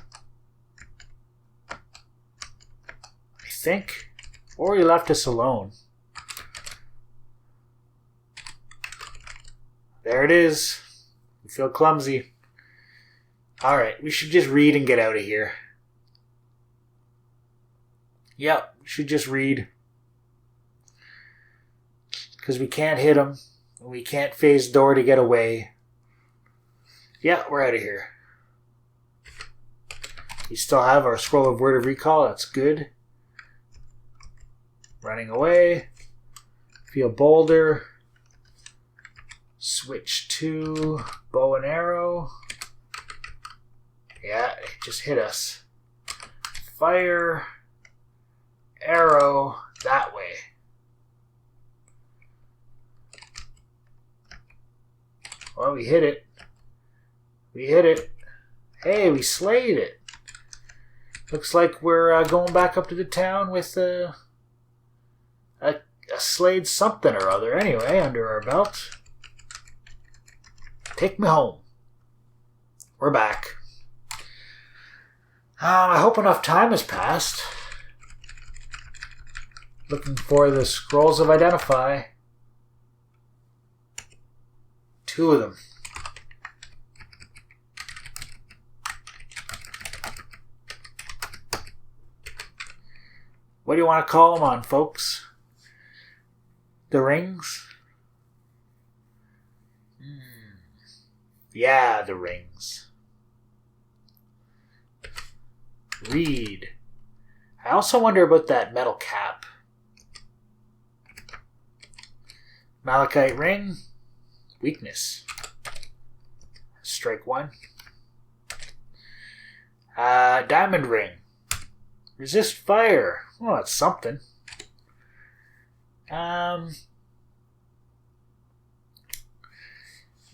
think. Or he left us alone. There it is. We feel clumsy. Alright, we should just read and get out of here. Yep, we should just read. Because we can't hit him. We can't phase door to get away. Yeah, we're out of here. We still have our scroll of word of recall. That's good. Running away. Feel bolder. Switch to bow and arrow. Yeah, it just hit us. Fire. Arrow that way. Well, we hit it. We hit it. Hey, we slayed it. Looks like we're going back up to the town with a slayed something or other anyway under our belt. Take me home. We're back. I hope enough time has passed. Looking for the scrolls of identify. 2 of them. What do you want to call them on, folks? The rings? Yeah, the rings. Read. I also wonder about that metal cap. Malachite ring. Weakness. Strike 1. Diamond ring. Resist fire. Well, that's something.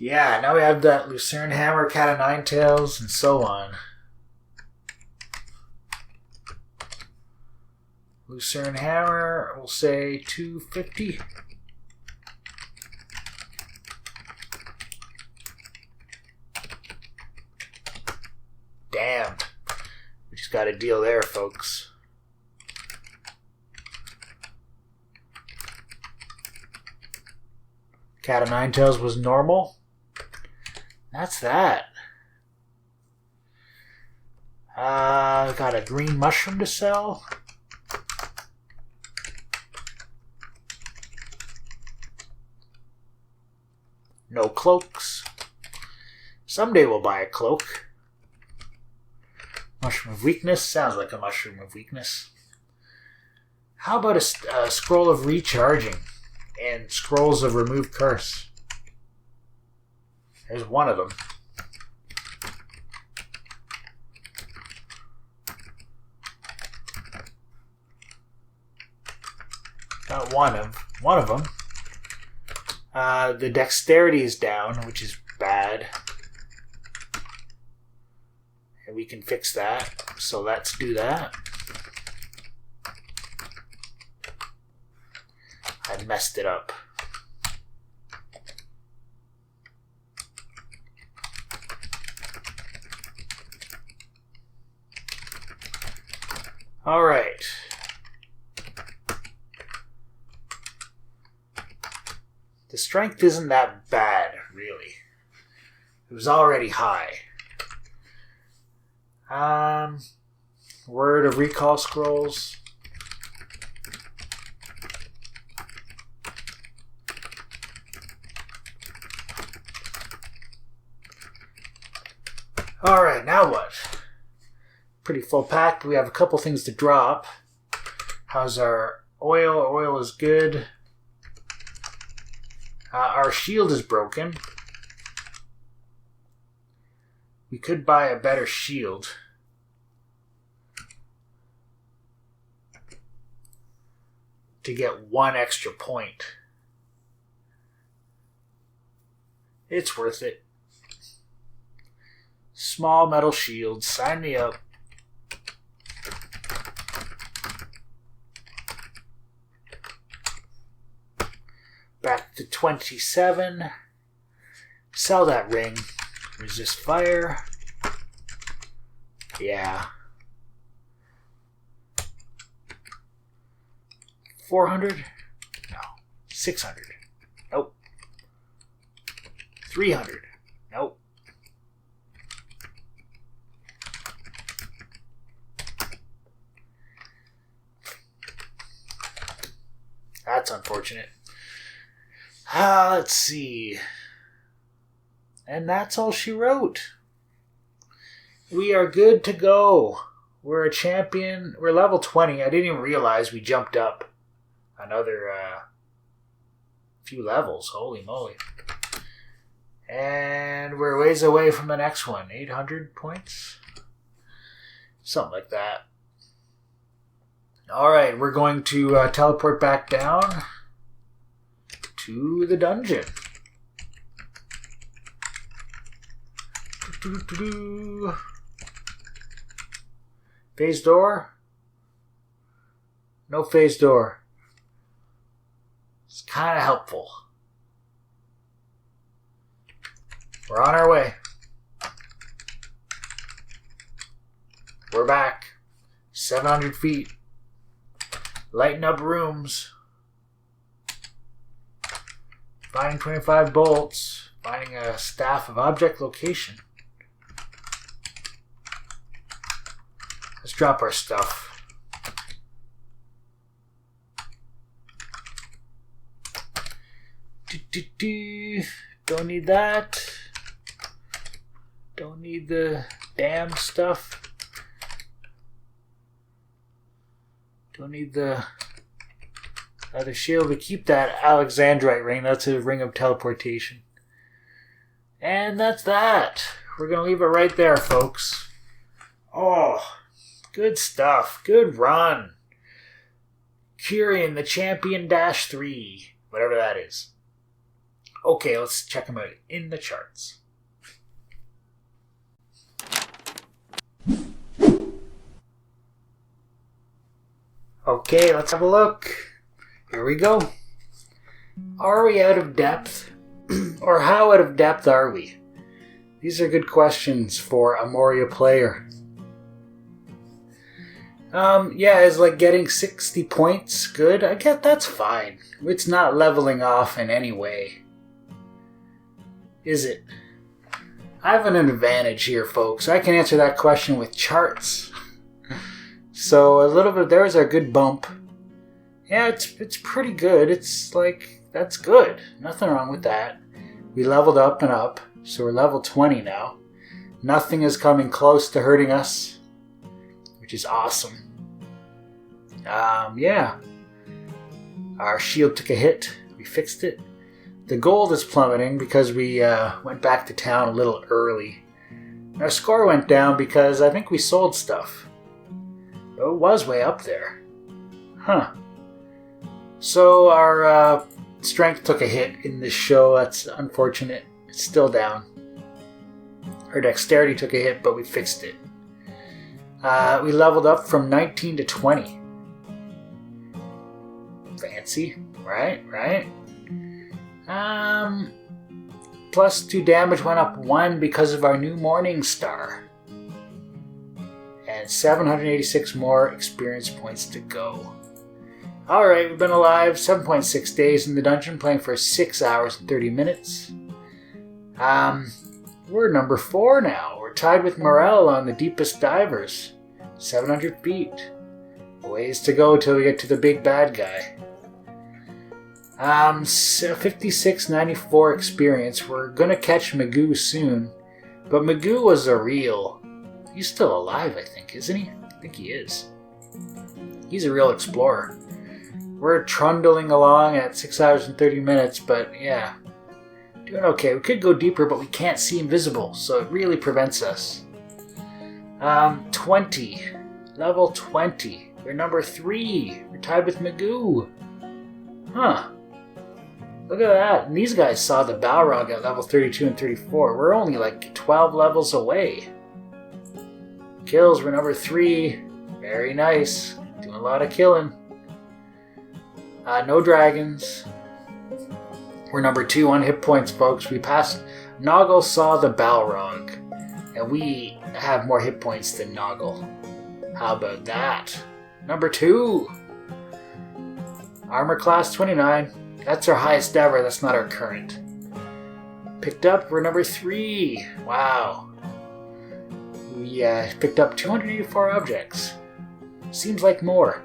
Yeah, now we have that Lucerne hammer, cat of 9 tails, and so on. Lucerne hammer, we'll say 250. Damn. We just got a deal there, folks. Cat of 9 tails was normal. That's that. Got a green mushroom to sell. No cloaks. Someday we'll buy a cloak. Mushroom of weakness. Sounds like a mushroom of weakness. How about a scroll of recharging and scrolls of remove curse? There's one of them. Not one of them. The dexterity is down, which is bad. And we can fix that. So let's do that. I messed it up. All right. The strength isn't that bad, really. It was already high. Word of recall scrolls. All right, now what? Pretty full packed. We have a couple things to drop. How's our oil? Oil is good. Our shield is broken. We could buy a better shield. To get 1 extra point. It's worth it. Small metal shield. Sign me up. Back to 27. Sell that ring. Resist fire. Yeah. 400? No. 600. Nope. 300. Nope. That's unfortunate. Let's see. And that's all she wrote. We are good to go. We're a champion. We're level 20. I didn't even realize we jumped up another few levels. Holy moly. And we're ways away from the next one. 800 points? Something like that. Alright, we're going to teleport back down to the dungeon. Phase door? No phase door. It's kind of helpful. We're on our way. We're back. 700 feet. Lighten up rooms. Finding 25 bolts. Finding a staff of object location. Let's drop our stuff. Don't need that. Don't need the damn stuff. Don't need the other shield. We keep that Alexandrite ring. That's a ring of teleportation. And that's that. We're going to leave it right there, folks. Oh, good stuff. Good run. Kyrian, the champion -3. Whatever that is. Okay, let's check him out in the charts. Okay, let's have a look. Here we go. Are we out of depth? Or how out of depth are we? These are good questions for a Moria player. Yeah, is like getting 60 points good? I get that's fine. It's not leveling off in any way. Is it? I have an advantage here, folks. I can answer that question with charts. So a little bit, there's our good bump. Yeah, it's pretty good. It's like, that's good. Nothing wrong with that. We leveled up and up, so we're level 20 now. Nothing is coming close to hurting us, which is awesome. Yeah. Our shield took a hit. We fixed it. The gold is plummeting because we went back to town a little early. Our score went down because I think we sold stuff. It was way up there. Huh. So our strength took a hit in this show. That's unfortunate. It's still down. Our dexterity took a hit, but we fixed it. We leveled up from 19 to 20. Fancy, right? Plus 2 damage went up 1 because of our new Morning Star. And 786 more experience points to go. Alright, we've been alive 7.6 days in the dungeon, playing for 6 hours and 30 minutes. We're number 4 now. We're tied with Morel on the deepest divers. 700 feet. A ways to go till we get to the big bad guy. 5694 experience. We're gonna catch Magoo soon. But Magoo was a real... He's still alive, I think, isn't he? I think he is. He's a real explorer. We're trundling along at 6 hours and 30 minutes, but yeah. Doing okay. We could go deeper, but we can't see invisible, so it really prevents us. 20. Level 20. We're number 3. We're tied with Magoo. Huh. Look at that. And these guys saw the Balrog at level 32 and 34. We're only like 12 levels away. Kills, we're number 3. Very nice. Doing a lot of killing. No dragons. We're number 2 on hit points, folks. We passed... Noggle saw the Balrog. And we have more hit points than Noggle. How about that? Number 2. Armor class 29. That's our highest ever. That's not our current. Picked up, we're number 3. Wow. We picked up 284 objects. Seems like more.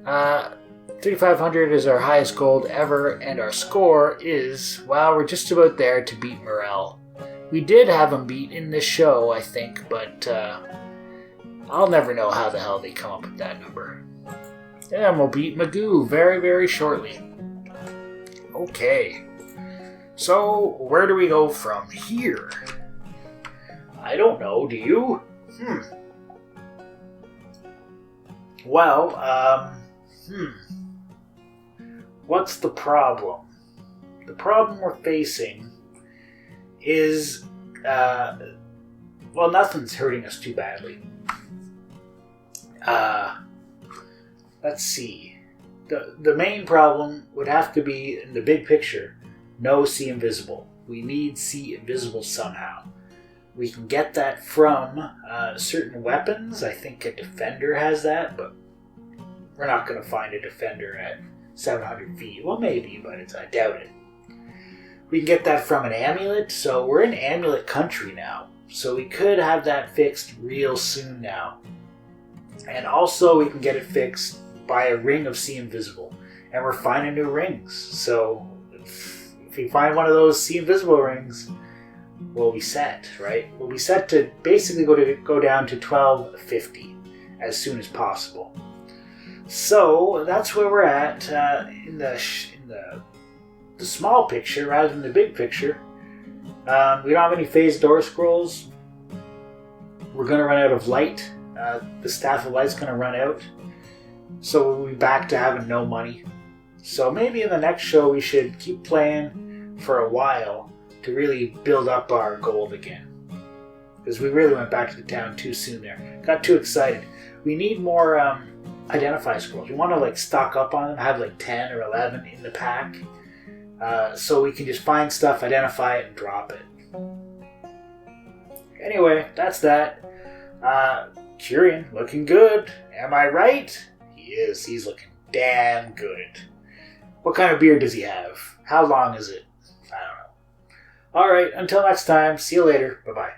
3,500 is our highest gold ever, and our score is, well, we're just about there to beat Morel. We did have him beat in this show, I think, but I'll never know how the hell they come up with that number. And we'll beat Magoo very, very shortly. Okay. So, where do we go from here? I don't know, do you? Well, what's the problem? The problem we're facing is, well, nothing's hurting us too badly. Let's see. The main problem would have to be, in the big picture, no see invisible. We need see invisible somehow. We can get that from certain weapons. I think a defender has that, but we're not going to find a defender at 700 feet. Well, maybe, but I doubt it. We can get that from an amulet, so we're in amulet country now. So we could have that fixed real soon now. And also we can get it fixed by a ring of see invisible. And we're finding new rings. So if we find one of those see invisible rings, we'll be set, right? We'll be set to basically go down to 1250 as soon as possible. So that's where we're at in the small picture rather than the big picture. We don't have any phase door scrolls. We're going to run out of light. The Staff of Light's going to run out. So we'll be back to having no money. So maybe in the next show we should keep playing for a while to really build up our gold again. Because we really went back to the town too soon there. Got too excited. We need more identify scrolls. We want to stock up on them, have 10 or 11 in the pack. So we can just find stuff, identify it, and drop it. Anyway, that's that. Curian, looking good. Am I right? He is. He's looking damn good. What kind of beard does he have? How long is it? I don't know. Alright, until next time. See you later. Bye-bye.